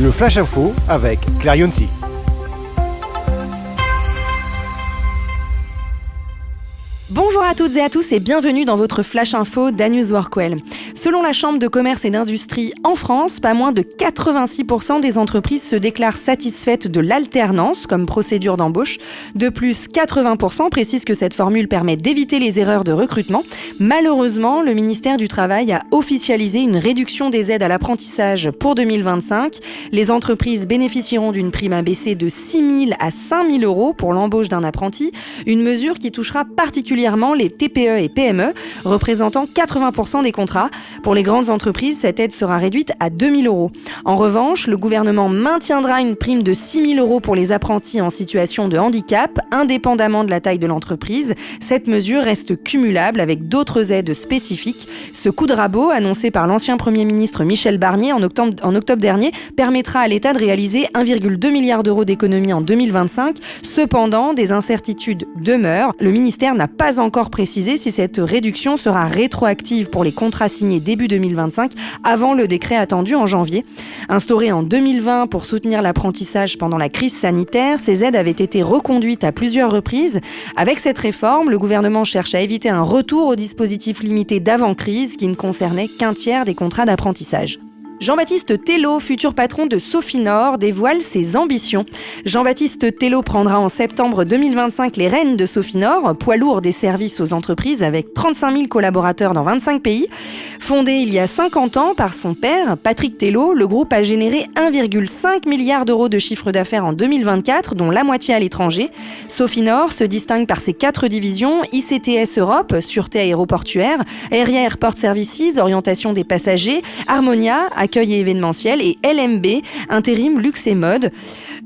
Le Flash Info avec Claire Yonsi. Bonjour à toutes et à tous et bienvenue dans votre Flash Info d'A-News Workwell. Selon la Chambre de commerce et d'industrie en France, pas moins de 86% des entreprises se déclarent satisfaites de l'alternance comme procédure d'embauche. De plus, 80% précisent que cette formule permet d'éviter les erreurs de recrutement. Malheureusement, le ministère du Travail a officialisé une réduction des aides à l'apprentissage pour 2025. Les entreprises bénéficieront d'une prime abaissée de 6 000 à 5 000 euros pour l'embauche d'un apprenti, une mesure qui touchera particulièrement les TPE et PME, représentant 80% des contrats. Pour les grandes entreprises, cette aide sera réduite à 2 000 euros. En revanche, le gouvernement maintiendra une prime de 6 000 euros pour les apprentis en situation de handicap, indépendamment de la taille de l'entreprise. Cette mesure reste cumulable avec d'autres aides spécifiques. Ce coup de rabot, annoncé par l'ancien Premier ministre Michel Barnier en octobre dernier, permettra à l'État de réaliser 1,2 milliard d'euros d'économies en 2025. Cependant, des incertitudes demeurent. Le ministère n'a pas encore précisé si cette réduction sera rétroactive pour les contrats signés début 2025, avant le décret attendu en janvier. Instaurées en 2020 pour soutenir l'apprentissage pendant la crise sanitaire, ces aides avaient été reconduites à plusieurs reprises. Avec cette réforme, le gouvernement cherche à éviter un retour au dispositif limité d'avant-crise qui ne concernait qu'un tiers des contrats d'apprentissage. Jean-Baptiste Teylo, futur patron de Sofinor, dévoile ses ambitions. Jean-Baptiste Teylo prendra en septembre 2025 les rênes de Sofinor, poids lourd des services aux entreprises avec 35 000 collaborateurs dans 25 pays. Fondé il y a 50 ans par son père, Patrick Teylo, le groupe a généré 1,5 milliard d'euros de chiffre d'affaires en 2024, dont la moitié à l'étranger. Sofinor se distingue par ses 4 divisions, ICTS Europe, sûreté aéroportuaire, Area Airport Services, orientation des passagers, Harmonia, accueil et événementiel, et LMB, intérim, luxe et mode.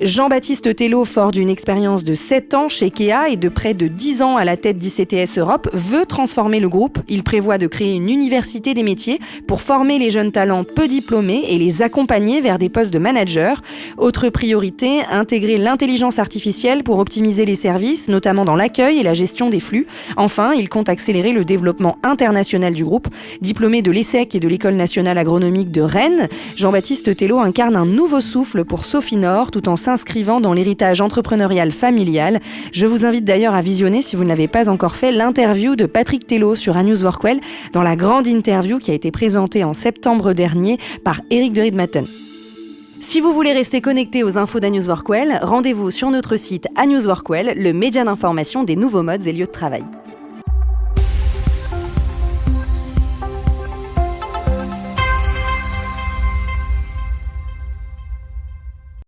Jean-Baptiste Teylo, fort d'une expérience de 7 ans chez Kea et de près de 10 ans à la tête d'ICTS Europe, veut transformer le groupe. Il prévoit de créer une université des métiers pour former les jeunes talents peu diplômés et les accompagner vers des postes de manager. Autre priorité, intégrer l'intelligence artificielle pour optimiser les services, notamment dans l'accueil et la gestion des flux. Enfin, il compte accélérer le développement international du groupe. Diplômé de l'ESSEC et de l'École nationale agronomique de Rennes, Jean-Baptiste Teylo incarne un nouveau souffle pour Sofinor tout en s'inscrivant dans l'héritage entrepreneurial familial. Je vous invite d'ailleurs à visionner, si vous ne l'avez pas encore fait, l'interview de Patrick Teylo sur A-News Workwell dans la grande interview qui a été présentée en septembre dernier par Eric de Riedmatten. Si vous voulez rester connecté aux infos d'A-News Workwell, rendez-vous sur notre site A-News Workwell, le média d'information des nouveaux modes et lieux de travail.